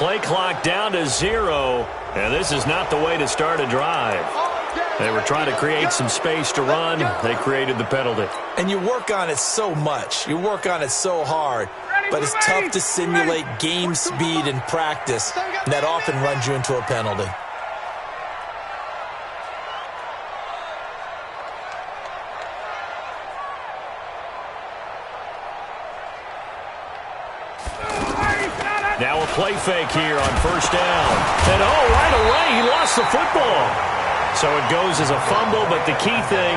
play clock down to 0, and this is not the way to start a drive. They were trying to create some space to run. They created the penalty. And you work on it so much. You work on it so hard. But it's tough to simulate game speed in practice. And that often runs you into a penalty. Now a play fake here on first down. And right away he lost the football. So it goes as a fumble, but the key thing,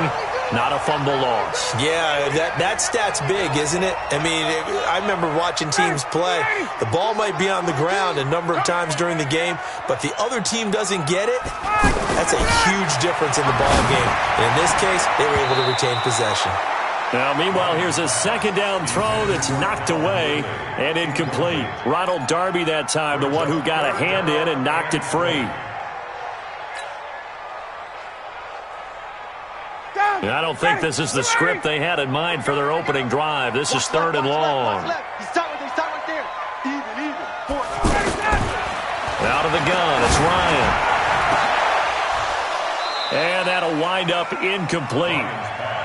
not a fumble loss. Yeah, that stat's big, isn't it? I mean, I remember watching teams play. The ball might be on the ground a number of times during the game, but the other team doesn't get it. That's a huge difference in the ball game. And in this case, they were able to retain possession. Now, meanwhile, here's a second down throw that's knocked away and incomplete. Ronald Darby that time, the one who got a hand in and knocked it free. I don't think this is the script they had in mind for their opening drive. This is 3rd and long. Out of the gun, it's Ryan. And that'll wind up incomplete.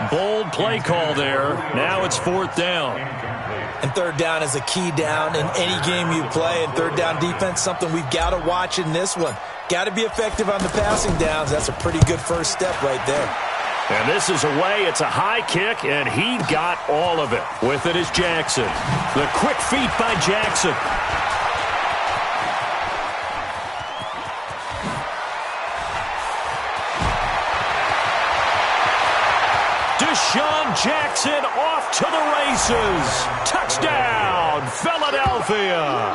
Bold play call there. Now it's 4th down. And 3rd down is a key down in any game you play. And 3rd down defense, something we've got to watch in this one. Got to be effective on the passing downs. That's a pretty good first step right there. And this is away. It's a high kick, and he got all of it. With it is Jackson. The quick feet by Jackson. Deshaun Jackson off to the races. Touchdown, Philadelphia.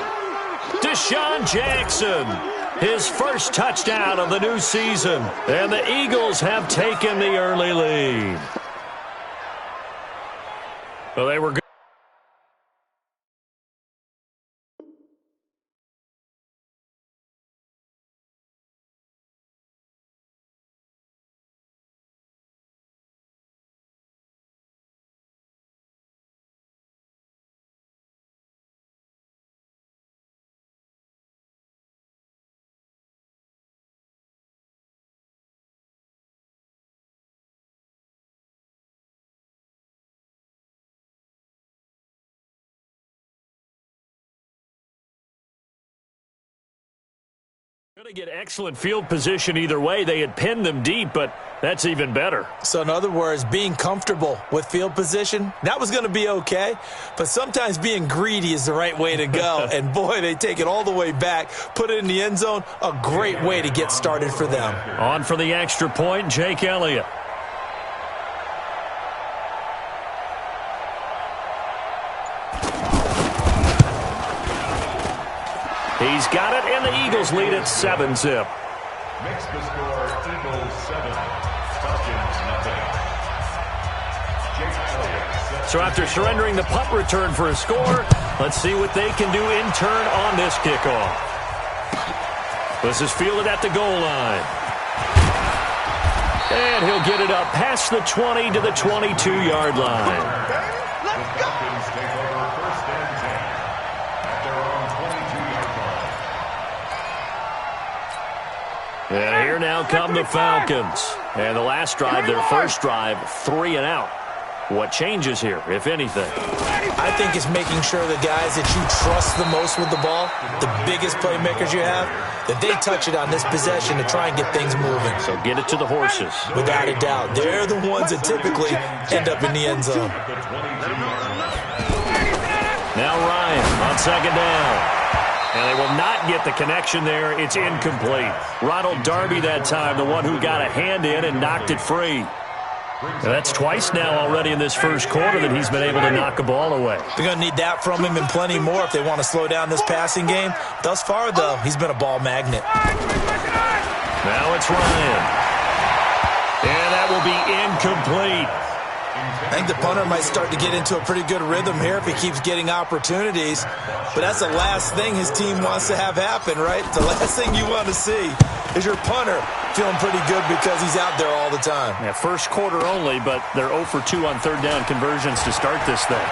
Deshaun Jackson. His first touchdown of the new season. And the Eagles have taken the early lead. Well, they were good. Going to get excellent field position either way. They had pinned them deep, but that's even better. So in other words, being comfortable with field position, that was going to be okay. But sometimes being greedy is the right way to go. And boy, they take it all the way back, put it in the end zone. A great way to get started for them. On for the extra point, Jake Elliott. He's got it, and the Eagles lead at 7-zip. Makes the score Eagles 7, Falcons nothing. So after surrendering the punt return for a score, let's see what they can do in turn on this kickoff. This is fielded at the goal line. And he'll get it up past the 20 to the 22-yard line. And here now come the Falcons. And the last drive, their first drive, 3 and out. What changes here, if anything? I think it's making sure the guys that you trust the most with the ball, the biggest playmakers you have, that they touch it on this possession to try and get things moving. So get it to the horses. Without a doubt. They're the ones that typically end up in the end zone. Now Ryan on second down. And they will not get the connection there. It's incomplete. Ronald Darby that time, the one who got a hand in and knocked it free. And that's twice now already in this first quarter that he's been able to knock a ball away. They're going to need that from him and plenty more if they want to slow down this passing game. Thus far, though, he's been a ball magnet. Now it's Ryan. And that will be incomplete. I think the punter might start to get into a pretty good rhythm here if he keeps getting opportunities. But that's the last thing his team wants to have happen, right? The last thing you want to see is your punter feeling pretty good because he's out there all the time. Yeah, first quarter only, but they're 0 for 2 on third down conversions to start this thing.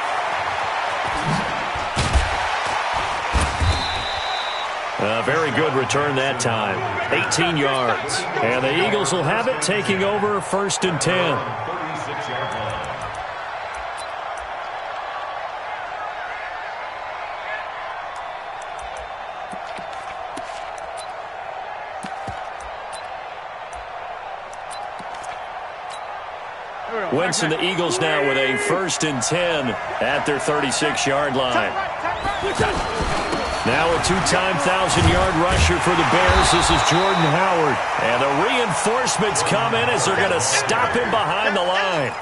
A very good return that time. 18 yards. And the Eagles will have it, taking over 1st and 10. 36-yard line. Wentz and the Eagles now with a 1st and 10 at their 36-yard line. Now a 2-time 1,000-yard rusher for the Bears. This is Jordan Howard. And the reinforcements come in as they're going to stop him behind the line.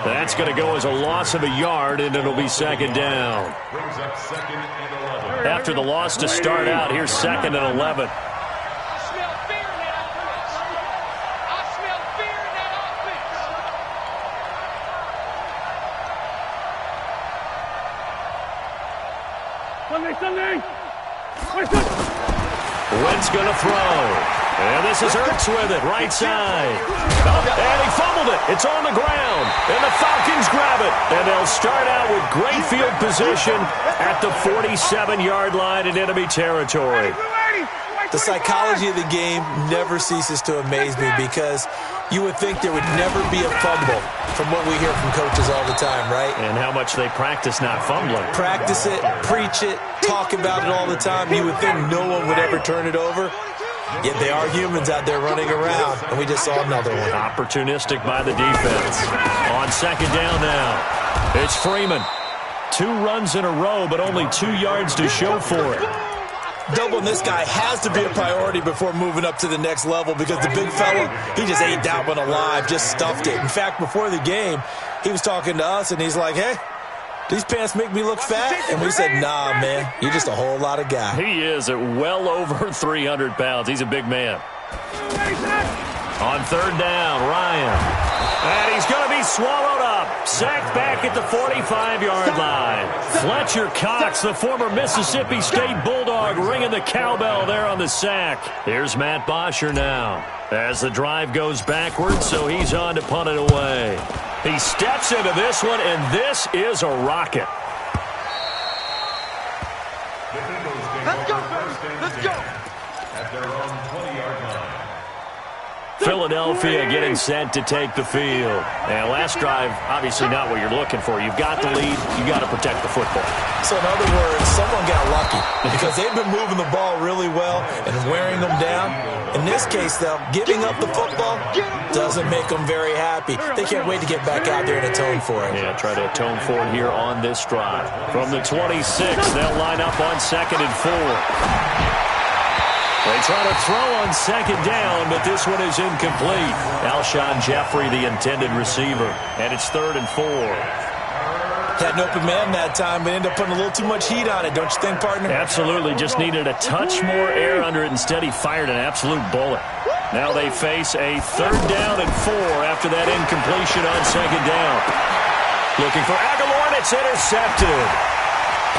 That's going to go as a loss of a yard, and it'll be 2nd down. Brings up 2nd and 11. After the loss to start out, here's 2nd and 11. Wentz going to throw. And this is Ertz with it, right side. And he fumbled it. It's on the ground. And the Falcons grab it. And they'll start out with great field position at the 47-yard line in enemy territory. The psychology of the game never ceases to amaze me because you would think there would never be a fumble from what we hear from coaches all the time, right? And how much they practice not fumbling. Practice it, preach it, talk about it all the time. You would think no one would ever turn it over. Yet they are humans out there running around, and we just saw another one. Opportunistic by the defense. On 2nd down now, it's Freeman. 2 runs in a row, but only 2 yards to show for it. Doubling this guy has to be a priority before moving up to the next level because the big fella, he just ate that one alive, just stuffed it. In fact, before the game, he was talking to us, and he's like, hey, these pants make me look fat? And we said, nah, man, you're just a whole lot of guy. He is at well over 300 pounds. He's a big man. On 3rd down, Ryan. And he's going to be swallowed up. Sacked back at the 45-yard line. Fletcher Cox, the former Mississippi State Bulldog, ringing the cowbell there on the sack. Here's Matt Bosher now as the drive goes backwards, so he's on to punt it away. He steps into this one, and this is a rocket. Let's go, let's go. At their own 20-yard line. Philadelphia getting set to take the field. And last drive, obviously not what you're looking for. You've got the lead. You've got to protect the football. So in other words, someone got lucky because they've been moving the ball really well and wearing them down. In this case, though, giving up the football doesn't make them very happy. They can't wait to get back out there and atone for it. Yeah, try to atone for it here on this drive. From the 26, they'll line up on 2nd and 4. They try to throw on 2nd down, but this one is incomplete. Alshon Jeffrey, the intended receiver, and it's 3rd and 4. Had an open man that time, but ended up putting a little too much heat on it, don't you think, partner? Absolutely. Just needed a touch more air under it. Instead, he fired an absolute bullet. Now they face a 3rd down and 4 after that incompletion on 2nd down. Looking for Aguilar, and it's intercepted.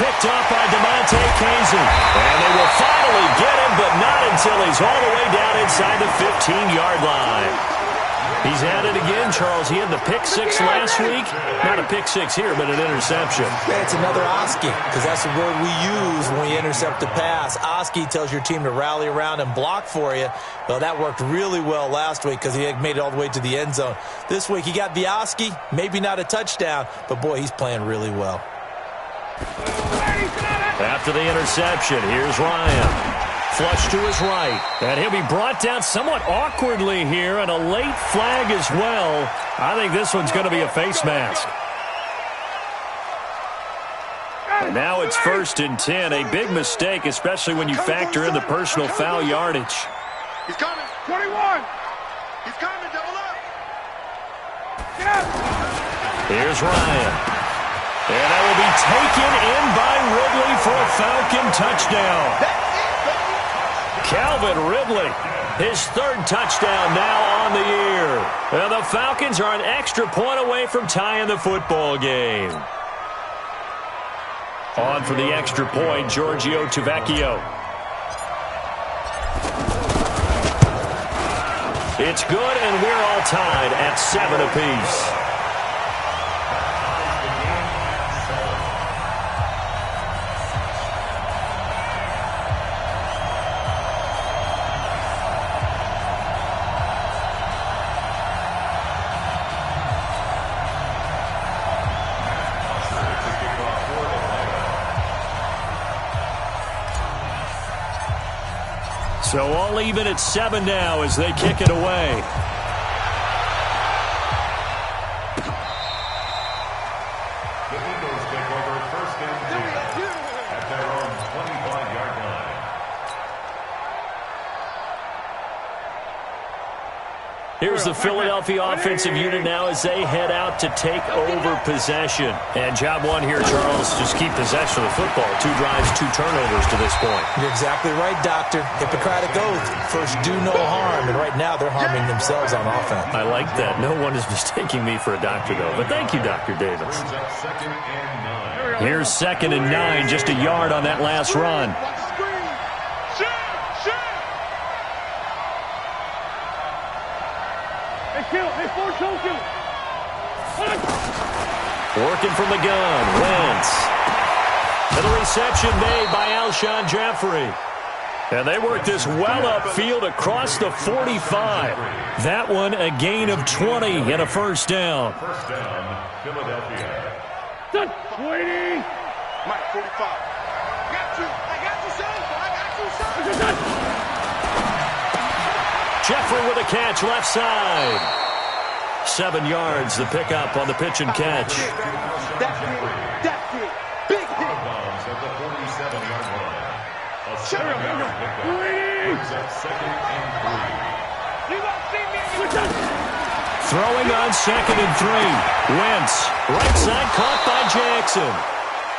Picked up by DeMonte Casey. And they will finally get him, but not until he's all the way down inside the 15-yard line. He's at it again, Charles. He had the pick 6 last week. Not a pick 6 here, but an interception. Yeah, it's another Oski, because that's the word we use when we intercept a pass. Oski tells your team to rally around and block for you. Well, that worked really well last week because he had made it all the way to the end zone. This week, he got the Oski, maybe not a touchdown, but, boy, he's playing really well. After the interception, here's Ryan. Flush to his right. And he'll be brought down somewhat awkwardly here, and a late flag as well. I think this one's going to be a face mask. And now it's 1st and 10. A big mistake, especially when you factor in the personal foul yardage. He's coming. 21. He's coming. Double up. Get up. Here's Ryan. And that will be taken in by Ridley for a Falcon touchdown. Calvin Ridley, his 3rd touchdown now on the year. And the Falcons are an extra point away from tying the football game. On for the extra point, Giorgio Tavecchio. It's good, and we're all tied at 7 apiece. So all even at 7 now as they kick it away. The Eagles take over first and 10 at their own 25-yard line. Here's the Philadelphia offensive unit now as they head out to take over possession. And job one here, Charles, just keep possession of the football. 2 drives, 2 turnovers to this point. You're exactly right, Doctor. Hippocratic oath. First, do no harm. And right now, they're harming themselves on offense. I like that. No one is mistaking me for a doctor, though. But thank you, Dr. Davis. Second and 9. Here's 2nd and 9, just a yard on that last run. Working from the gun, Wentz. And the reception made by Alshon Jeffrey. And they work this well upfield across the 45. That one a gain of 20 and a first down. First down, Philadelphia. Waiting. Mike, 45. I got you, son. Jeffrey with a catch left side. 7 yards, the pickup on the pitch and catch. That's it. Big hit. Bounds at the 47-yard line. A 7-yard pickup. Brings up second and 3. You gonna see me? Throwing on 2nd and 3. Wentz, right side, caught by Jackson.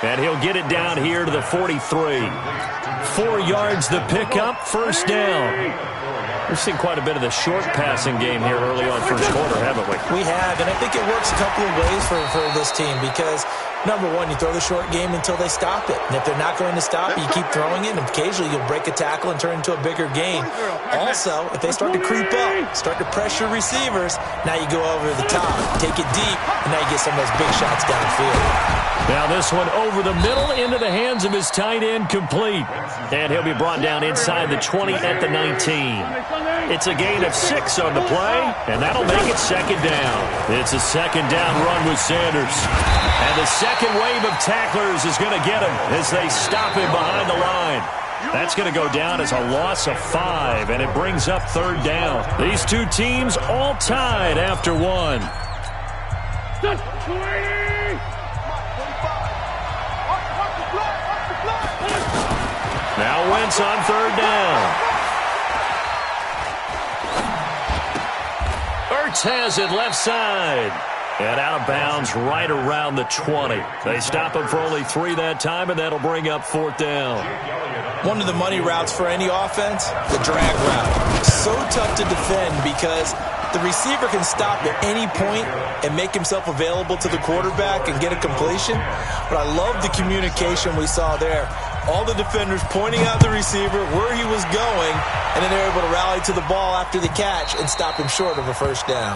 And he'll get it down here to the 43. 4 yards the pickup, first down. We've seen quite a bit of the short passing game here early on first quarter, haven't we? We have, and I think it works a couple of ways for this team because, number one, you throw the short game until they stop it. And if they're not going to stop it, you keep throwing it, and occasionally you'll break a tackle and turn it into a bigger gain. Also, if they start to creep up, start to pressure receivers, now you go over the top, take it deep, and now you get some of those big shots downfield. Now this one over the middle into the hands of his tight end, complete. And he'll be brought down inside the 20 at the 19. It's a gain of 6 on the play, and that'll make it second down. It's a second down run with Sanders. And the second wave of tacklers is going to get him as they stop him behind the line. That's going to go down as a loss of 5, and it brings up third down. These two teams all tied after 1. Now Wentz on third down. Ertz has it left side. And out of bounds right around the 20. They stop him for only 3 that time, and that'll bring up fourth down. One of the money routes for any offense, the drag route. So tough to defend because the receiver can stop at any point and make himself available to the quarterback and get a completion. But I love the communication we saw there. All the defenders pointing out the receiver, where he was going, and then they're able to rally to the ball after the catch and stop him short of a first down.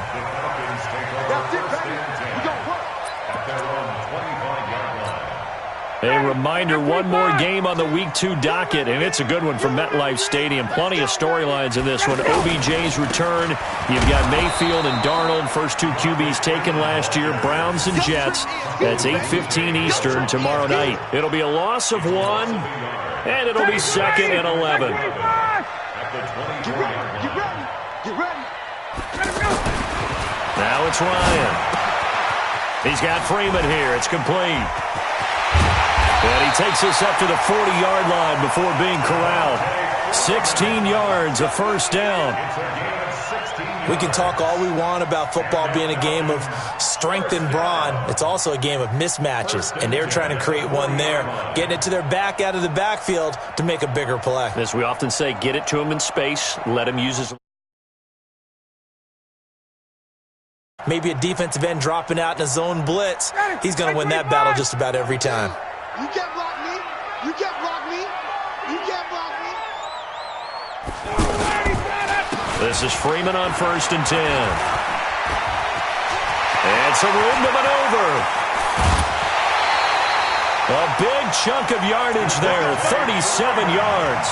A reminder, one more game on the Week 2 docket, and it's a good one from MetLife Stadium. Plenty of storylines in this one. OBJ's return. You've got Mayfield and Darnold, first 2 QBs taken last year. Browns and Jets. That's 8:15 Eastern tomorrow night. It'll be a loss of 1, and it'll be 2nd and 11. Now it's Ryan. He's got Freeman here. It's complete. And he takes us up to the 40-yard line before being corralled. 16 yards, a first down. We can talk all we want about football being a game of strength and brawn. It's also a game of mismatches, and they're trying to create one there, getting it to their back out of the backfield to make a bigger play. As we often say, get it to him in space, let him use his... Maybe a defensive end dropping out in a zone blitz. He's going to win that battle just about every time. You can't block me. You can't block me. You can't block me. This is Freeman on 1st and 10. And some room to maneuver. A big chunk of yardage there, 37 yards.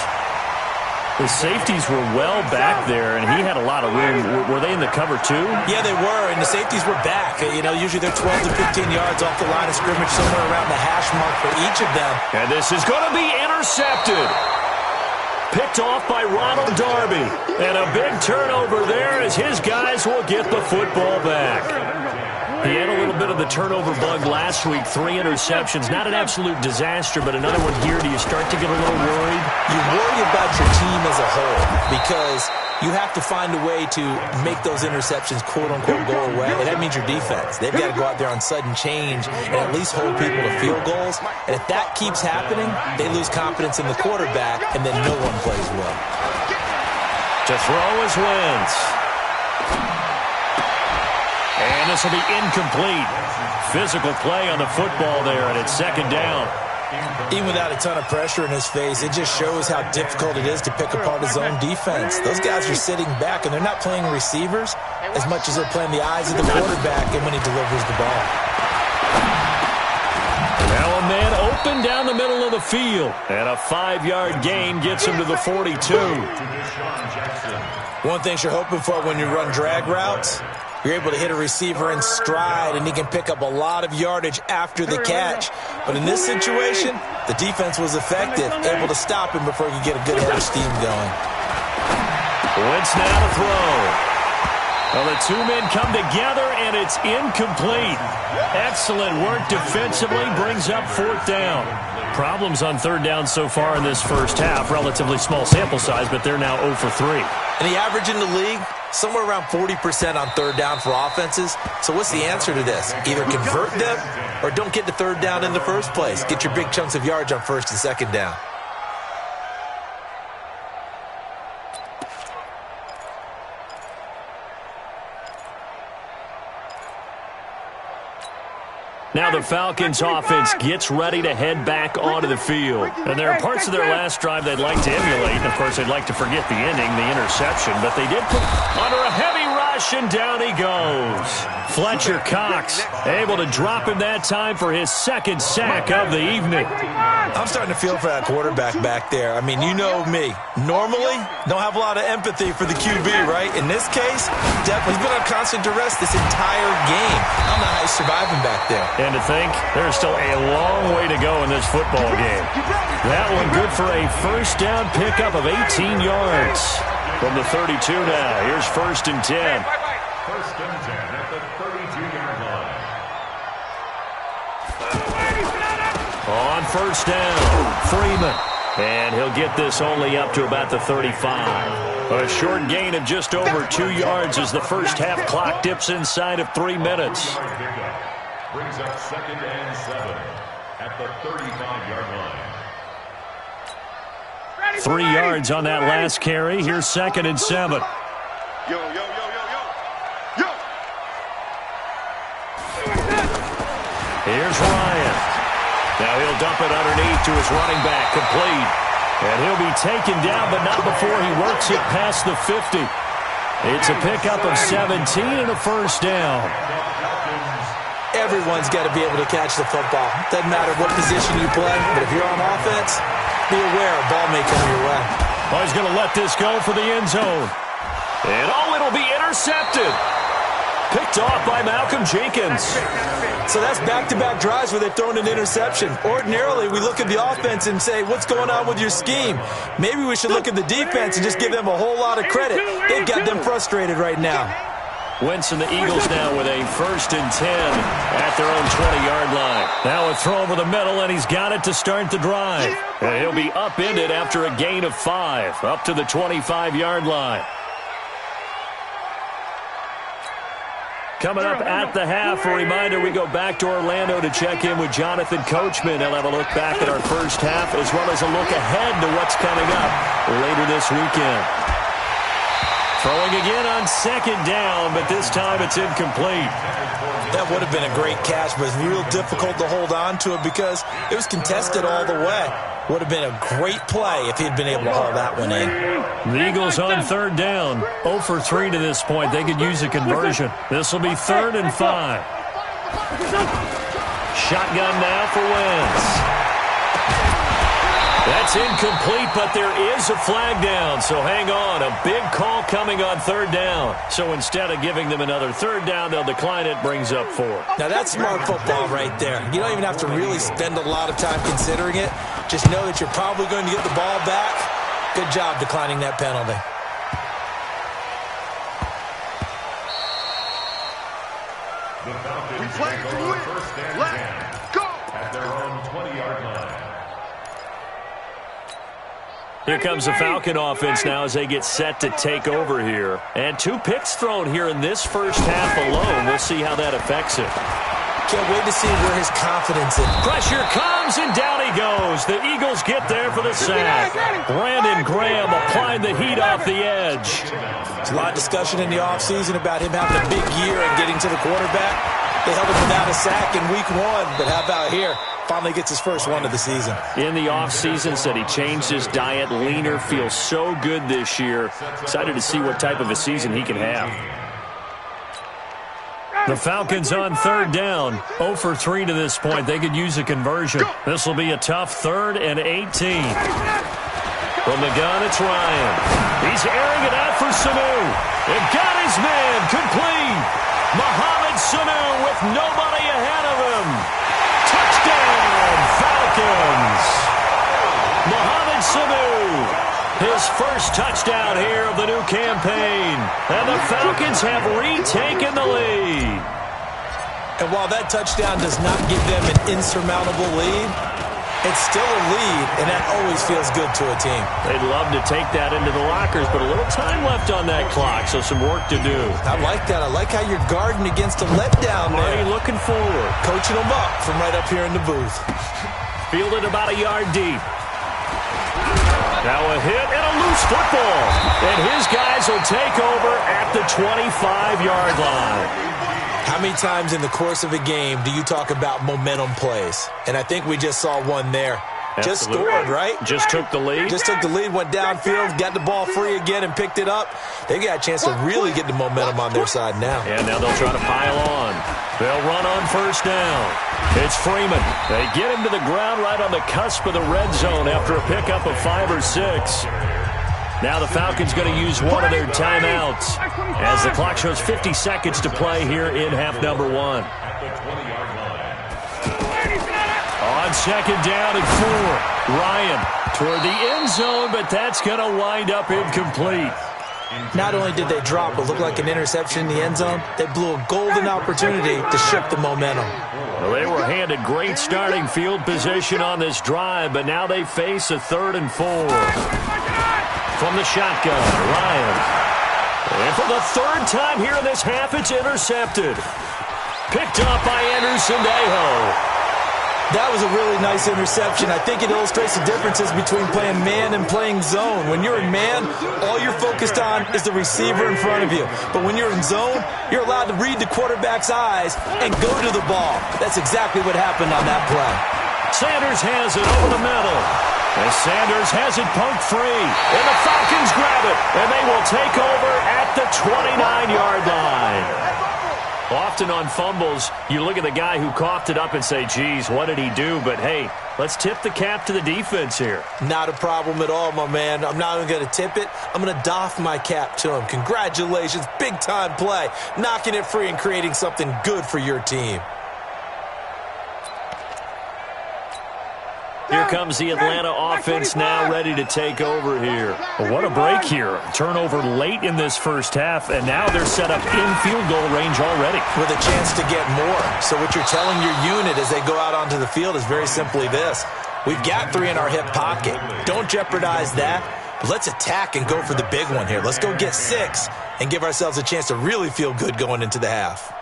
The safeties were well back there, and he had a lot of room. Were they in the cover, too? Yeah, they were, and the safeties were back. You know, usually they're 12 to 15 yards off the line of scrimmage, somewhere around the hash mark for each of them. And this is going to be intercepted. Picked off by Ronald Darby. And a big turnover there as his guys will get the football back. He had a little bit of the turnover bug last week. 3 interceptions. Not an absolute disaster, but another one here. Do you start to get a little worried? You worry about your team as a whole because you have to find a way to make those interceptions, quote-unquote, go away. And that means your defense. They've got to go out there on sudden change and at least hold people to field goals. And if that keeps happening, they lose confidence in the quarterback, and then no one plays well. To throw is Wentz. And this will be incomplete. Physical play on the football there, and it's second down. Even without a ton of pressure in his face, it just shows how difficult it is to pick apart his own defense. Those guys are sitting back, and they're not playing receivers as much as they're playing the eyes of the quarterback and when he delivers the ball. Now a man open down the middle of the field, and a 5-yard gain gets him to the 42. One thing you're hoping for when you run drag routes, you're able to hit a receiver in stride, and he can pick up a lot of yardage after the catch. But in this situation, the defense was effective, able to stop him before he could get a good head of steam going. Wentz now to throw. Well, the two men come together, and it's incomplete. Excellent work defensively, brings up 4th down. Problems on 3rd down so far in this first half. Relatively small sample size, but they're now 0 for 3. And the average in the league, somewhere around 40% on 3rd down for offenses. So what's the answer to this? Either convert them or don't get to 3rd down in the first place. Get your big chunks of yards on 1st and 2nd down. Now the Falcons offense gets ready to head back onto the field. And there are parts of their last drive they'd like to emulate. And, of course, they'd like to forget the ending, the interception. But they did put under a heavy rush, and down he goes. Fletcher Cox able to drop him that time for his 2nd sack of the evening. I'm starting to feel for that quarterback back there. I mean, you know me. Normally, don't have a lot of empathy for the QB, right? In this case, definitely he's been on constant duress this entire game. I don't know how he's surviving back there. And to think, there's still a long way to go in this football game. That one good for a 1st down pickup of 18 yards. From the 32 now, here's 1st and 10. 1st and 10 at the 32-yard line. On 1st down, Freeman. And he'll get this only up to about the 35. A short gain of just over 2 yards as the first half clock dips inside of 3 minutes. Brings up 2nd and 7 at the 35-yard line. 3 yards on that last carry. Here's 2nd and 7. Yo, yo, yo, yo, yo. Yo. Here's Ryan. Now he'll dump it underneath to his running back, complete. And he'll be taken down, but not before he works it past the 50. It's a pickup of 17 and a 1st down. Everyone's got to be able to catch the football. Doesn't matter what position you play, but if you're on offense, be aware a ball may come your way. Oh, he's going to let this go for the end zone. And it'll be intercepted. Picked off by Malcolm Jenkins. So that's back-to-back drives where they've thrown an interception. Ordinarily, we look at the offense and say, what's going on with your scheme? Maybe we should look at the defense and just give them a whole lot of credit. They've got them frustrated right now. Wentz and the Eagles now with a 1st and 10 at their own 20-yard line. Now a throw over the middle, and he's got it to start the drive. And he'll be upended after a gain of 5, up to the 25-yard line. Coming up at the half, a reminder, we go back to Orlando to check in with Jonathan Coachman. He'll have a look back at our first half as well as a look ahead to what's coming up later this weekend. Throwing again on 2nd down, but this time it's incomplete. That would have been a great catch, but it's real difficult to hold on to it because it was contested all the way. Would have been a great play if he'd been able to haul that one in. The Eagles on 3rd down, 0 for 3 to this point. They could use a conversion. This will be 3rd and 5. Shotgun now for Wentz. That's incomplete, but there is a flag down, so hang on. A big call coming on 3rd down. So instead of giving them another 3rd down, they'll decline it, brings up 4. Now that's smart football right there. You don't even have to really spend a lot of time considering it. Just know that you're probably going to get the ball back. Good job declining that penalty. The Falcons We play take to over win. first and Let's 10 go. at their own 20-yard line. Here comes the Falcon offense now as they get set to take over here. And 2 picks thrown here in this first half alone. We'll see how that affects it. Can't wait to see where his confidence is. Pressure comes, and down he goes. The Eagles get there for the sack. Brandon Graham applying the heat off the edge. There's a lot of discussion in the offseason about him having a big year and getting to the quarterback. They held him without a sack in week 1, but how about here? Finally gets his first one of the season. In the offseason, said he changed his diet, leaner, feels so good this year. Excited to see what type of a season he can have. The Falcons on 3rd down. 0 for 3 to this point. They could use a conversion. This will be a tough 3rd and 18. From the gun, it's Ryan. He's airing it out for Sanu. And got his man complete. Mohamed Sanu with nobody ahead of him. Touchdown, Falcons. Mohamed Sanu. His first touchdown here of the new campaign. And the Falcons have retaken the lead. And while that touchdown does not give them an insurmountable lead, it's still a lead, and that always feels good to a team. They'd love to take that into the lockers, but a little time left on that clock, so some work to do. I like that. I like how you're guarding against a letdown there. Already looking forward. Coaching them up from right up here in the booth. Fielded about a yard deep. Now a hit and a loose football. And his guys will take over at the 25-yard line. How many times in the course of a game do you talk about momentum plays? And I think we just saw one there. Just Absolutely. scored, right? Just took the lead. Just took the lead, went downfield, got the ball free again, and picked it up. They got a chance to really get the momentum on their side now. And now they'll try to pile on. They'll run on 1st down. It's Freeman. They get him to the ground right on the cusp of the red zone after a pickup of 5 or 6. Now the Falcons going to use one of their timeouts as the clock shows 50 seconds to play here in half number 1. At the 20-yard line. On 2nd down and 4. Ryan toward the end zone, but that's going to wind up incomplete. Not only did they drop what looked like an interception in the end zone, they blew a golden opportunity to shift the momentum. Well, they were handed great starting field position on this drive, but now they face a 3rd and 4. From the shotgun, Ryan. And for the 3rd time here in this half, it's intercepted. Picked up by Anderson-Dejo. That was a really nice interception. I think it illustrates the differences between playing man and playing zone. When you're in man, all you're focused on is the receiver in front of you. But when you're in zone, you're allowed to read the quarterback's eyes and go to the ball. That's exactly what happened on that play. Sanders has it over the middle. And Sanders has it poked free. And the Falcons grab it. And they will take over at the 29-yard line. Often on fumbles, you look at the guy who coughed it up and say, geez, what did he do? But, hey, let's tip the cap to the defense here. Not a problem at all, my man. I'm not even going to tip it. I'm going to doff my cap to him. Congratulations. Big-time play. Knocking it free and creating something good for your team. Here comes the Atlanta offense now ready to take over here. Well, what a break here. Turnover late in this first half, and now they're set up in field goal range already. With a chance to get more. So what you're telling your unit as they go out onto the field is very simply this. We've got 3 in our hip pocket. Don't jeopardize that. But let's attack and go for the big one here. Let's go get 6 and give ourselves a chance to really feel good going into the half.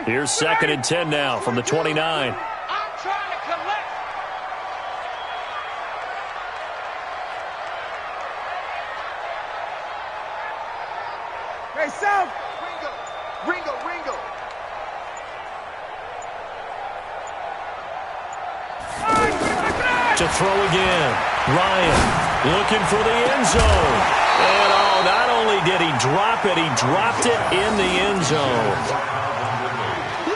Here's 2nd and 10 now from the 29. I'm trying to collect. Hey, South. Ringo. To throw again. Ryan looking for the end zone. And not only did he drop it, he dropped it in the end zone.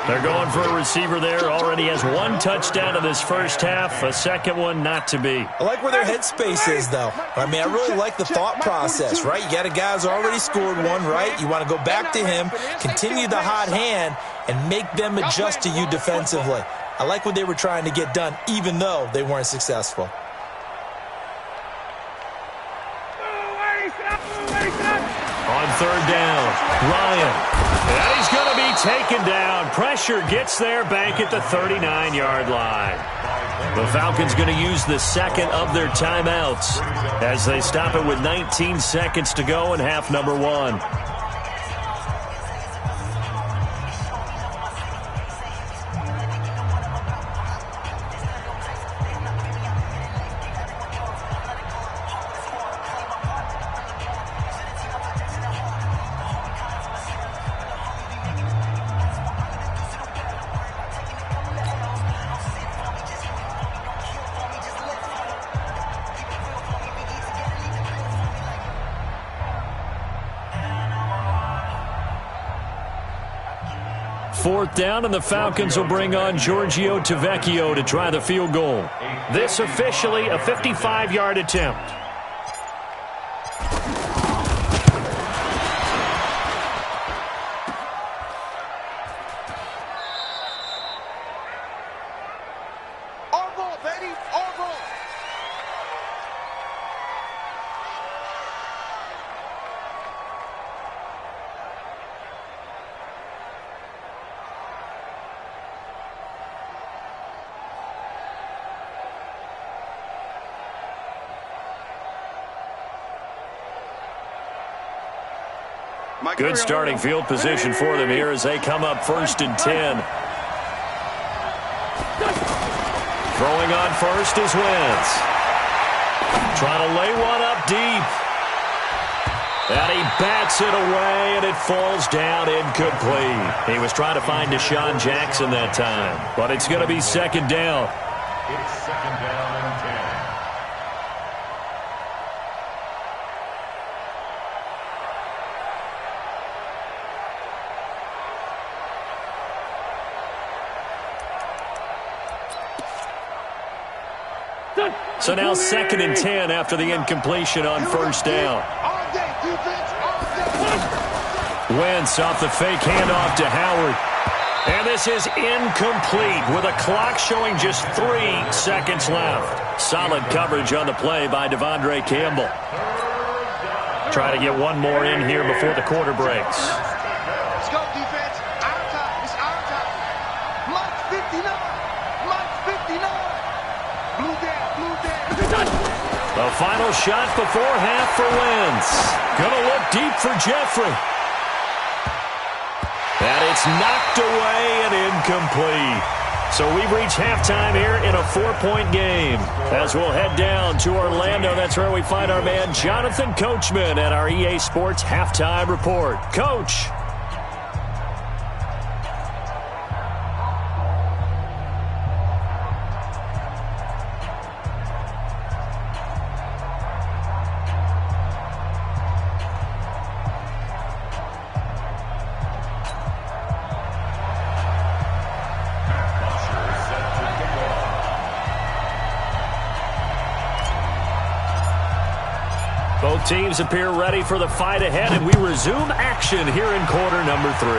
They're going for a receiver there. Already has one touchdown in this first half. A second one not to be. I like where their headspace is, though. I mean, I really like the thought process, right? You got a guy who's already scored one, right? You want to go back to him, continue the hot hand, and make them adjust to you defensively. I like what they were trying to get done, even though they weren't successful. On third down, Ryan. And he's going to be taken down. Pressure gets there back at the 39-yard line. The Falcons going to use the second of their timeouts as they stop it with 19 seconds to go in half number one. Fourth down, and the Falcons will bring on Giorgio Tavecchio to try the field goal. This officially a 55-yard attempt. All ball, baby, all ball. Good starting field position for them here as they come up 1st and 10. Throwing on first is Wentz. Trying to lay one up deep. And he bats it away, and it falls down incomplete. He was trying to find Deshaun Jackson that time, but it's going to be second down. It's second down and 10. So now 2nd and 10 after the incompletion on first down. Wentz off the fake handoff to Howard. And this is incomplete with a clock showing just 3 seconds left. Solid coverage on the play by Devondre Campbell. Try to get one more in here before the quarter breaks. Let's go, defense. Our time. It's our time. Mark 59. Mark 59. Blue down, blue down. The final shot before half for Wentz. Gonna look deep for Jeffrey. And it's knocked away and incomplete. So we've reached halftime here in a 4-point game. As we'll head down to Orlando, that's where we find our man Jonathan Coachman at our EA Sports Halftime Report. Coach. Both teams appear ready for the fight ahead, and we resume action here in quarter number 3.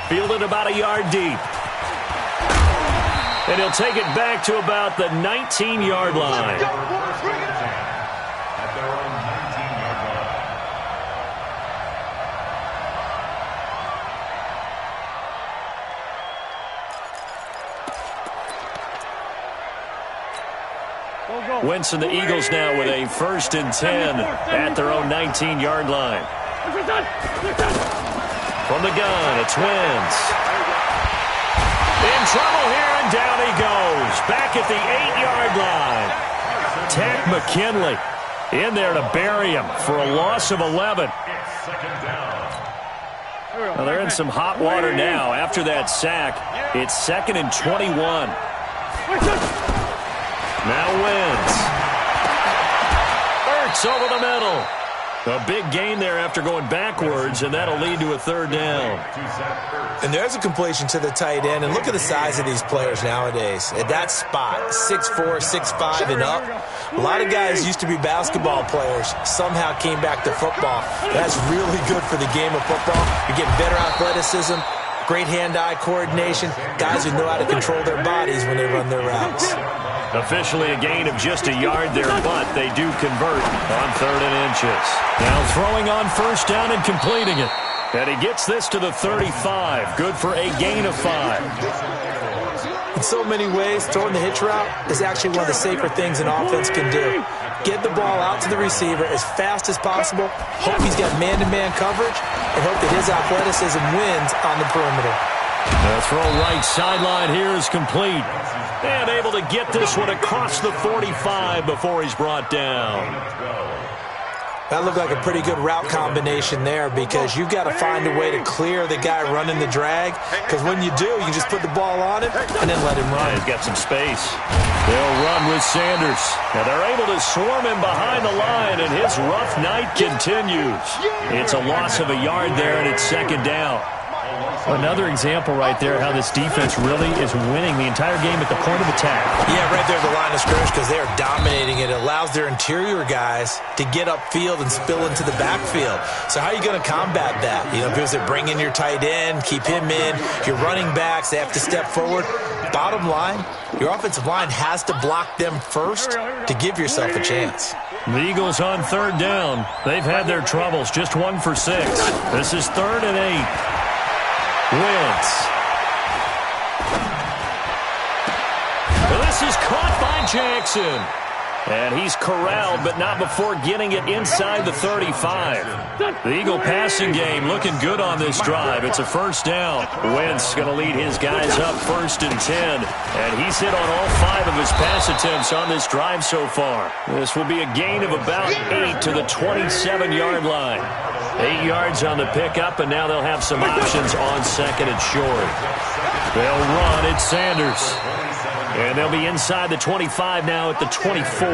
Fielded about a yard deep. And he'll take it back to about the 19-yard line. At their own 19-yard line. Wentz and the Eagles now with a 1st and 10 at their own 19-yard line. From the gun, it's Wentz. In trouble here, and down he goes. Back at the 8-yard line. Takk McKinley in there to bury him for a loss of 11. Well, they're in some hot water now after that sack. It's 2nd and 21. Now Wentz. Ertz over the middle. A big gain there after going backwards, and that'll lead to a third down. And there's a completion to the tight end. And look at the size of these players nowadays. At that spot, 6'4", 6'5", and up. A lot of guys used to be basketball players, somehow came back to football. That's really good for the game of football. You're getting better athleticism, great hand-eye coordination, guys who know how to control their bodies when they run their routes. Officially a gain of just a yard there, but they do convert on 3rd and inches. Now throwing on 1st down and completing it. And he gets this to the 35. Good for a gain of 5. In so many ways, throwing the hitch route is actually one of the safer things an offense can do. Get the ball out to the receiver as fast as possible, hope he's got man-to-man coverage, and hope that his athleticism wins on the perimeter. The throw right sideline here is complete. And able to get this one across the 45 before he's brought down. That looked like a pretty good route combination there because you've got to find a way to clear the guy running the drag, because when you do, you can just put the ball on him and then let him run. Yeah, he's got some space. They'll run with Sanders. And they're able to swarm him behind the line, and his rough night continues. It's a loss of a yard there, and it's 2nd down. Another example right there how this defense really is winning the entire game at the point of attack. Yeah, right there at the line of scrimmage because they are dominating it. It allows their interior guys to get upfield and spill into the backfield. So how are you going to combat that? You know, because they bring in your tight end, keep him in. Your running backs, they have to step forward. Bottom line, your offensive line has to block them first to give yourself a chance. The Eagles on 3rd down. They've had their troubles, just 1 for 6. This is 3rd and 8. Wentz. This is caught by Jackson. And he's corralled, but not before getting it inside the 35. The Eagle passing game looking good on this drive. It's a 1st down. Wentz going to lead his guys up 1st and 10. And he's hit on all 5 of his pass attempts on this drive so far. This will be a gain of about 8 to the 27-yard line. 8 yards on the pickup, and now they'll have some options on 2nd and short. They'll run. It's Sanders. And they'll be inside the 25 now at the 24.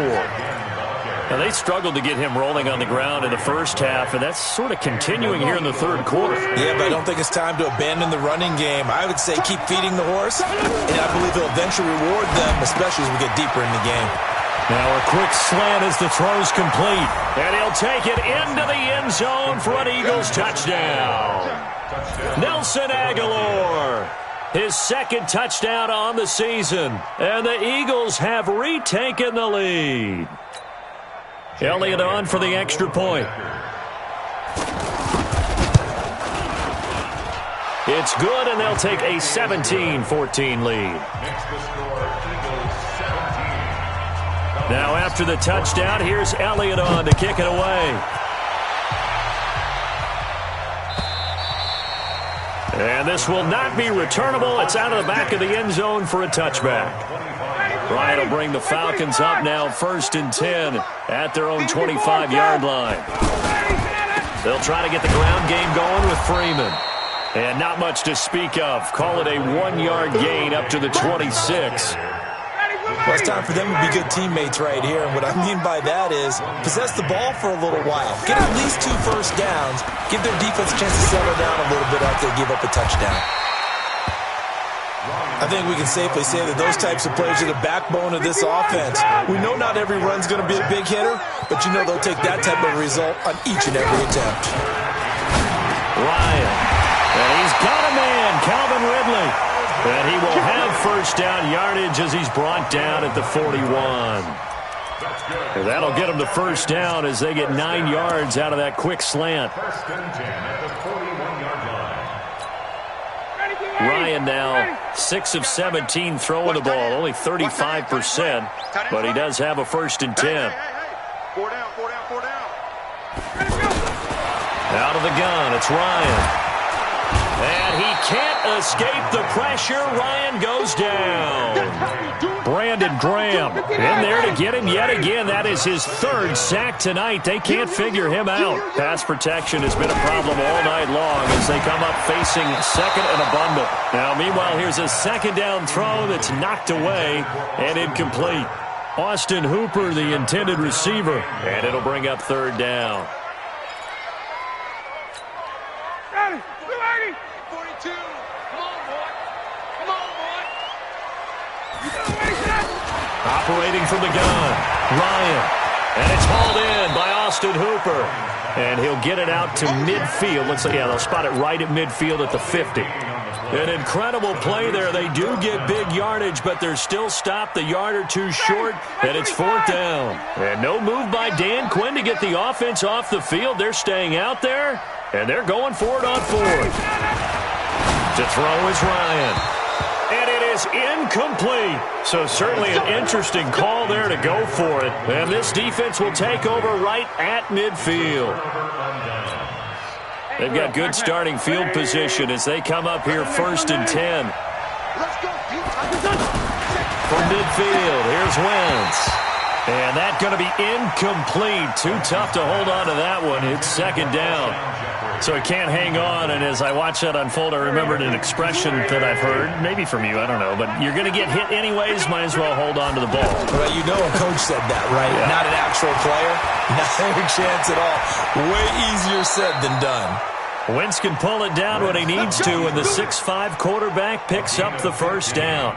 Now, they struggled to get him rolling on the ground in the first half, and that's sort of continuing here in the 3rd quarter. Yeah, but I don't think it's time to abandon the running game. I would say keep feeding the horse, and I believe he'll eventually reward them, especially as we get deeper in the game. Now a quick slant as the throw's complete. And he'll take it into the end zone for an Eagles touchdown. Nelson Aguilar, his 2nd touchdown on the season. And the Eagles have retaken the lead. Elliott on for the extra point. It's good, and they'll take a 17-14 lead. Now after the touchdown, here's Elliott on to kick it away. And this will not be returnable. It's out of the back of the end zone for a touchback. Bryant will bring the Falcons up now 1st and 10 at their own 25-yard line. They'll try to get the ground game going with Freeman. And not much to speak of. Call it a 1-yard gain up to the 26. Well, it's time for them to be good teammates right here. And what I mean by that is possess the ball for a little while. Get at least 2 first downs. Give their defense a chance to settle down a little bit after they give up a touchdown. I think we can safely say that those types of plays are the backbone of this offense. We know not every run's going to be a big hitter, but you know they'll take that type of result on each and every attempt. Ryan. And he's got a man, Calvin Ridley. And he will have 1st down yardage as he's brought down at the 41. And that'll get him the 1st down as they get 9 yards out of that quick slant. 1st and 10 at the 41-yard line. Ryan now 6 of 17 throwing the ball, only 35%, but he does have a 1st and 10. 4 down, 4 down, 4 down. Out of the gun, it's Ryan. And he can't escape the pressure. Ryan goes down. Brandon Graham in there to get him yet again. That is his 3rd sack tonight. They can't figure him out. Pass protection has been a problem all night long as they come up facing 2nd and abundant. Now, meanwhile, here's a 2nd down throw that's knocked away and incomplete. Austin Hooper, the intended receiver, and it'll bring up 3rd down. Operating from the gun, Ryan. And it's hauled in by Austin Hooper. And he'll get it out to midfield. Let's see, yeah, they'll spot it right at midfield at the 50. An incredible play there. They do get big yardage, but they're still stopped the yard or two short, and it's 4th down. And no move by Dan Quinn to get the offense off the field. They're staying out there, and they're going for it on 4th. To throw is Ryan. And it is incomplete. So certainly an interesting call there to go for it. And this defense will take over right at midfield. They've got good starting field position as they come up here 1st and 10. From midfield, here's Wentz. And that's going to be incomplete. Too tough to hold on to that one. It's 2nd down. So he can't hang on, and as I watch that unfold, I remembered an expression that I've heard, maybe from you, I don't know, but you're going to get hit anyways, might as well hold on to the ball. Well, you know a coach said that, right? Yeah. Not an actual player. Not a chance at all. Way easier said than done. Wentz can pull it down when he needs to, and the 6'5" quarterback picks up the 1st down.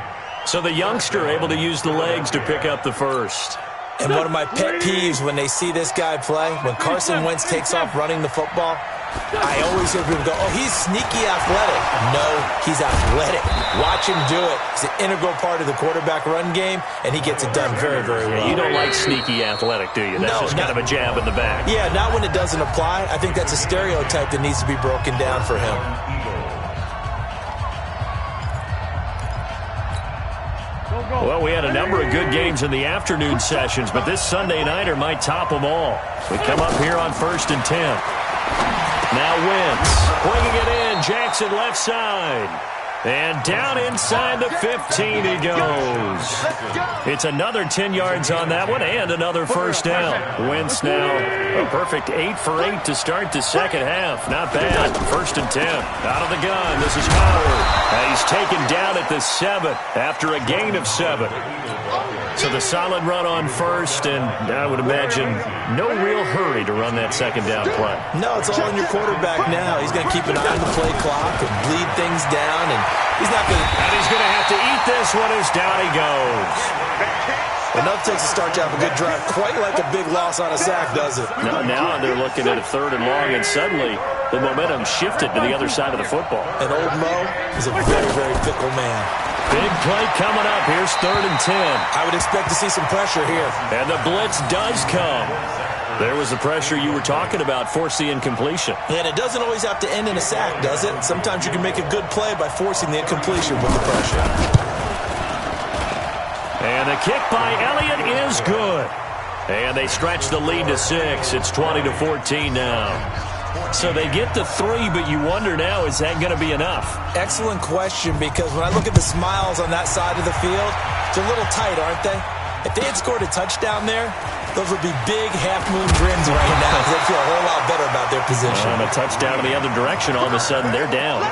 So the youngster able to use the legs to pick up the 1st. And one of my pet peeves when they see this guy play, when Carson Wentz takes off running the football, I always hear people go, oh, he's sneaky athletic. No, he's athletic. Watch him do it. It's an integral part of the quarterback run game, and he gets it done very, very well. You don't like sneaky athletic, do you? That's just kind of a jab in the back. Yeah, not when it doesn't apply. I think that's a stereotype that needs to be broken down for him. Well, we had a number of good games in the afternoon sessions, but this Sunday nighter might top them all. We come up here on 1st and 10. Now Wentz bringing it in. Jackson left side. And down inside the 15 he goes. It's another 10 yards on that one and another 1st down. Wentz now a perfect 8 for 8 to start the 2nd half. Not bad. 1st and 10. Out of the gun. This is Howard. He's taken down at the 7 after a gain of 7. So the solid run on 1st, and I would imagine no real hurry to run that 2nd down play. No, it's all on your quarterback now. He's going to keep an eye on the play clock and bleed things down, and he's not going to... And he's going to have to eat this one as down he goes. Enough takes a start to have a good drive. Quite like a big loss on a sack, does it? No, now they're looking at a 3rd and long, and suddenly the momentum shifted to the other side of the football. And old Mo is a very, very fickle man. Big play coming up. Here's 3rd and 10. I would expect to see some pressure here. And the blitz does come. There was the pressure you were talking about, force the incompletion. And it doesn't always have to end in a sack, does it? Sometimes you can make a good play by forcing the incompletion with the pressure. And the kick by Elliott is good. And they stretch the lead to 6. It's 20-14 now. So they get the 3, but you wonder now, is that going to be enough? Excellent question, because when I look at the smiles on that side of the field, they're a little tight, aren't they? If they had scored a touchdown there, those would be big half-moon grins right now. They feel a whole lot better about their position. And a touchdown in the other direction, all of a sudden they're down.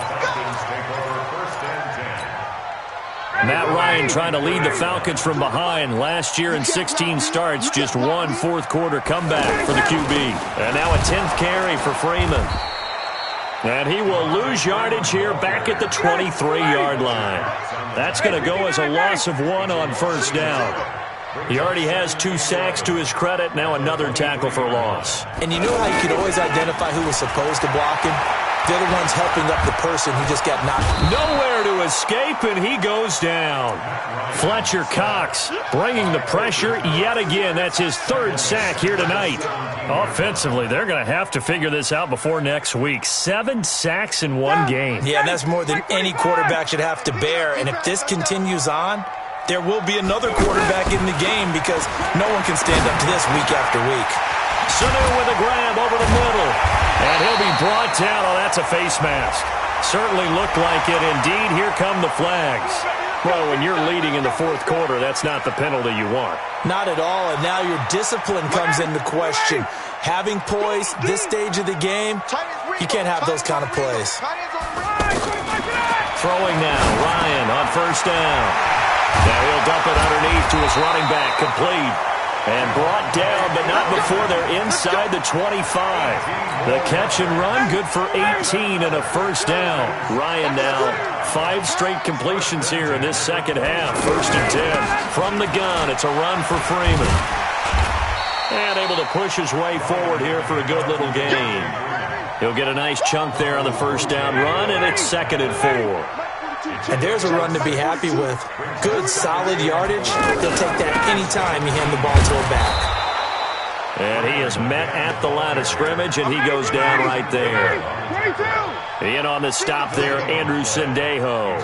Matt Ryan trying to lead the Falcons from behind. Last year in 16 starts, just one 4th quarter comeback for the QB. And now a 10th carry for Freeman. And he will lose yardage here back at the 23-yard line. That's going to go as a loss of 1 on 1st down. He already has 2 sacks to his credit. Now another tackle for a loss. And you know how you could always identify who was supposed to block him? They're the ones helping up the person who just got knocked. Nowhere to escape, and he goes down. Fletcher Cox bringing the pressure yet again. That's his 3rd sack here tonight. Offensively, they're going to have to figure this out before next week. 7 sacks in one game. Yeah, and that's more than any quarterback should have to bear. And if this continues on, there will be another quarterback in the game because no one can stand up to this week after week. Sanu with a grab over the middle. And he'll be brought down. Oh, that's a face mask. Certainly looked like it. Indeed, here come the flags. Well, when you're leading in the 4th quarter, that's not the penalty you want. Not at all, and now your discipline comes into question. Having poise this stage of the game, you can't have those kind of plays. Throwing now, Ryan on 1st down. Now he'll dump it underneath to his running back, complete. And brought down, but not before they're inside the 25. The catch and run, good for 18 and a first down. Ryan now, 5 straight completions here in this second half. 1st and 10. From the gun, it's a run for Freeman. And able to push his way forward here for a good little gain. He'll get a nice chunk there on the first down run, and it's 2nd and 4. And there's a run to be happy with. Good, solid yardage. They'll take that anytime you hand the ball to a back. And he is met at the line of scrimmage, and he goes down right there. In on the stop there, Andrew Sendejo.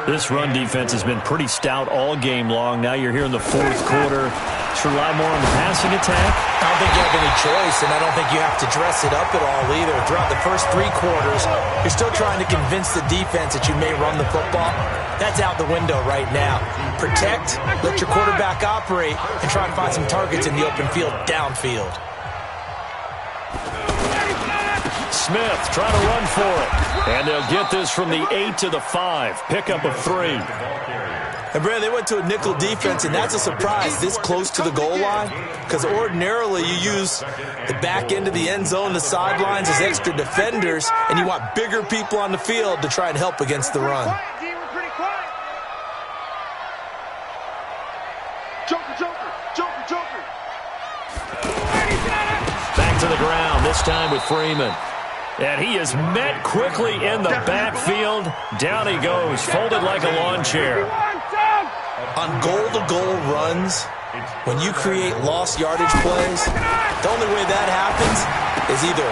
This run defense has been pretty stout all game long. Now you're here in the 4th quarter. Let's rely more on the passing attack. I don't think you have any choice, and I don't think you have to dress it up at all either. Throughout the first 3 quarters, you're still trying to convince the defense that you may run the football. That's out the window right now. Protect, let your quarterback operate, and try to find some targets in the open field downfield. Smith trying to run for it. And they'll get this from the 8 to the 5. Pickup of 3. And, Brad, they went to a nickel defense, and that's a surprise this close to the goal line, because ordinarily you use the back end of the end zone, the sidelines as extra defenders, and you want bigger people on the field to try and help against the run. Back to the ground, this time with Freeman. And he is met quickly in the backfield. Down he goes, folded like a lawn chair. On goal-to-goal runs, when you create lost yardage plays, the only way that happens is either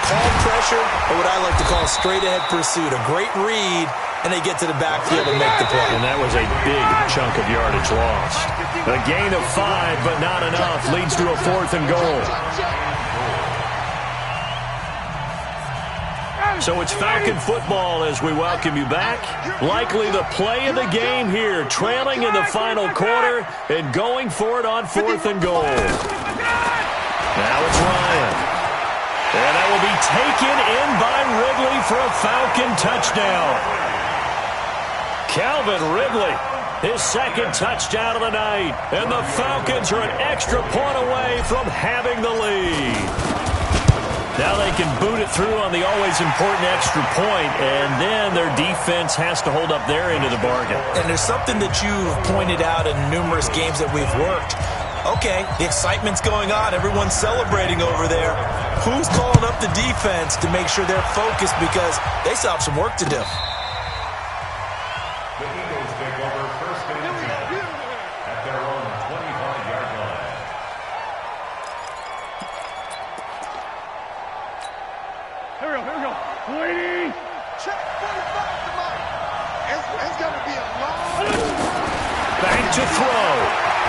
called pressure or what I like to call straight-ahead pursuit. A great read, and they get to the backfield and make the play. And that was a big chunk of yardage lost. A gain of 5, but not enough. Leads to a 4th and goal. So it's Falcon football as we welcome you back. Likely the play of the game here, trailing in the final quarter and going for it on 4th and goal. Now it's Ryan. And that will be taken in by Ridley for a Falcon touchdown. Calvin Ridley, his 2nd touchdown of the night. And the Falcons are an extra point away from having the lead. Now they can boot it through on the always important extra point, and then their defense has to hold up their end of the bargain. And there's something that you've pointed out in numerous games that we've worked. Okay, the excitement's going on. Everyone's celebrating over there. Who's calling up the defense to make sure they're focused, because they still have some work to do. The Eagles take over 1st and 10 at their own 25-yard line. Here we go. Waiting. Check 45 tonight. It's going to be a long... Back to throw.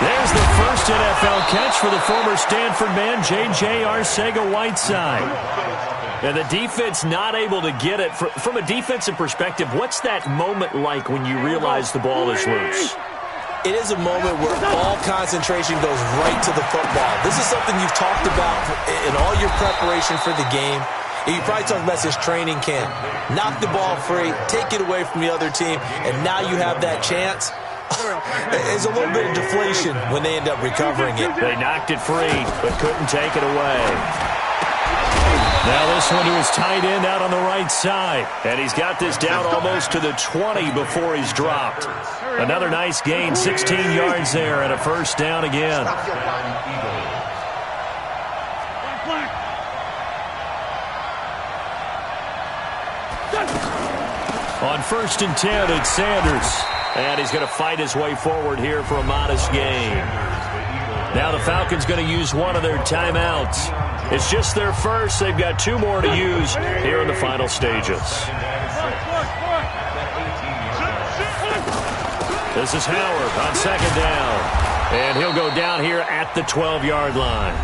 There's the first NFL catch for the former Stanford man, J.J. Arcega-Whiteside. And the defense not able to get it. From a defensive perspective, what's that moment like when you realize the ball is loose? It is a moment where all concentration goes right to the football. This is something you've talked about in all your preparation for the game. You probably talked about this training camp. Knock the ball free, take it away from the other team, and now you have that chance. There's a little bit of deflation when they end up recovering it. They knocked it free, but couldn't take it away. Now this one to his tight end out on the right side. And he's got this down almost to the 20 before he's dropped. Another nice gain, 16 yards there, and a first down again. On 1st and 10, it's Sanders. And he's going to fight his way forward here for a modest gain. Now the Falcons going to use one of their timeouts. It's just their first. They've got 2 more to use here in the final stages. This is Howard on 2nd down. And he'll go down here at the 12-yard line.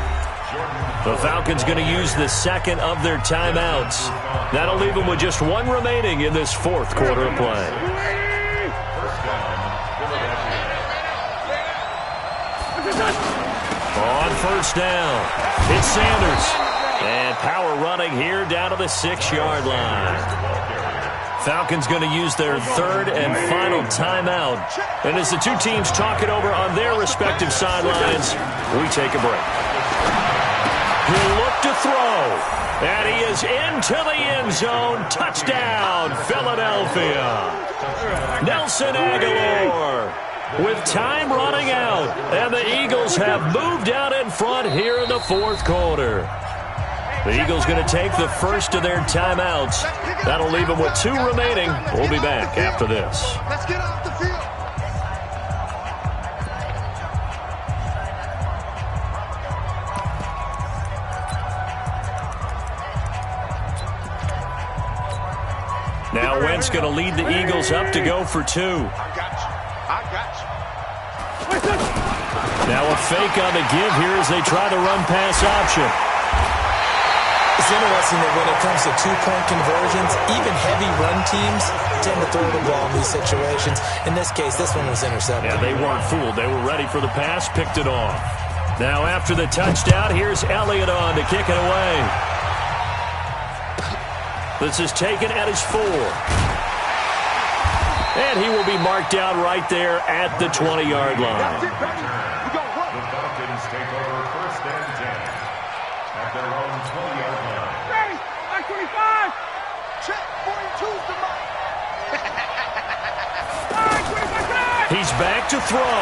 The Falcons going to use the 2nd of their timeouts. That'll leave them with just 1 remaining in this 4th quarter of play. On 1st down, it's Sanders. And power running here down to the 6-yard line. Falcons going to use their third and final timeout. And as the two teams talk it over on their respective sidelines, we take a break. He'll look to throw. And he is into the end zone. Touchdown, Philadelphia. Nelson Aguilar with time running out. And the Eagles have moved out in front here in the fourth quarter. The Eagles going to take the first of their timeouts. That'll leave them with 2 remaining. We'll be back after this. Let's get off the field. Now Wentz going to lead the Eagles up to go for 2. I got you. Now a fake on the give here as they try to run pass option. It's interesting that when it comes to two-point conversions, even heavy run teams tend to throw the ball in these situations. In this case, this one was intercepted. Yeah, they weren't fooled. They were ready for the pass, picked it off. Now after the touchdown, here's Elliott on to kick it away. This is taken at his 4. And he will be marked down right there at the 20-yard line. The Falcons take over first and 10 at their own 20-yard line. Ready, back 25. Check, 42's the mark. He's back to throw.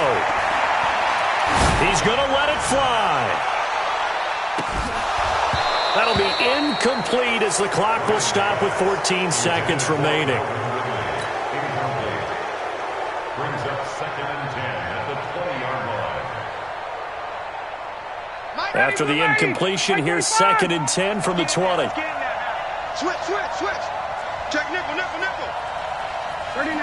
He's going to let it fly. That'll be incomplete as the clock will stop with 14 seconds remaining. Incomplete. Brings up second and 10 at the 20-yard line. After the incompletion, here's second and 10 from the 20. Switch. Check nickel. 39.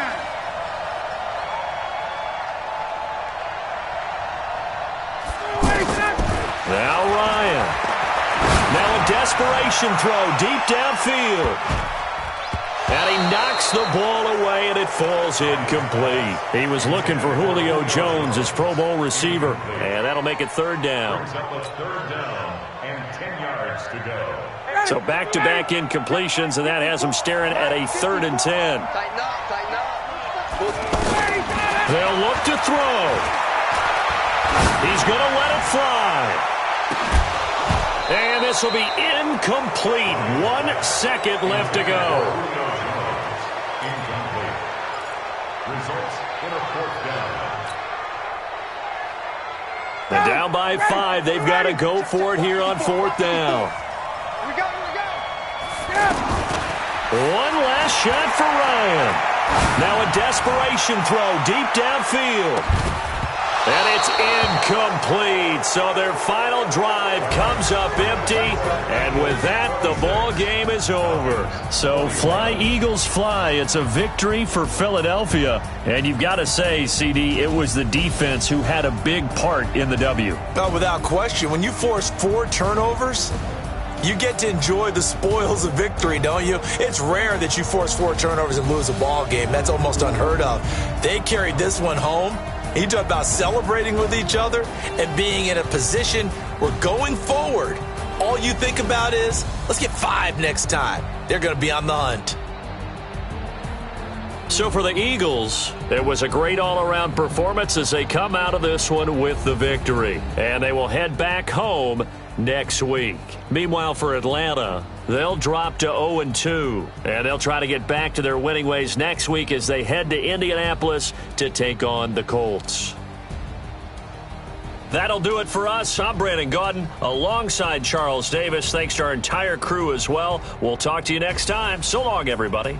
Now Ryan. Now a desperation throw deep downfield. And he knocks the ball away, and it falls incomplete. He was looking for Julio Jones, his Pro Bowl receiver. And that'll make it third down. Brings up a third down and 10 yards to go. So back-to-back incompletions, and that has him staring at a third and 10. Tighten up. They'll look to throw. He's going to let it fly. And this will be incomplete. 1 second left to go. Incomplete. Results in a fourth down. And down by 5. They've got to go for it here on fourth down. Here we go. One last shot for Ryan. Now a desperation throw deep downfield. And it's incomplete. So their final drive comes up empty. And with that, the ball game is over. So fly, Eagles, fly. It's a victory for Philadelphia. And you've got to say, CD, it was the defense who had a big part in the W. No, without question. When you force 4 turnovers, you get to enjoy the spoils of victory, don't you? It's rare that you force 4 turnovers and lose a ball game. That's almost unheard of. They carried this one home. You talk about celebrating with each other and being in a position where going forward, all you think about is, let's get 5 next time. They're going to be on the hunt. So for the Eagles, it was a great all-around performance as they come out of this one with the victory. And they will head back home next week. Meanwhile, for Atlanta, they'll drop to 0-2. And they'll try to get back to their winning ways next week as they head to Indianapolis to take on the Colts. That'll do it for us. I'm Brandon Gaudin alongside Charles Davis. Thanks to our entire crew as well. We'll talk to you next time. So long, everybody.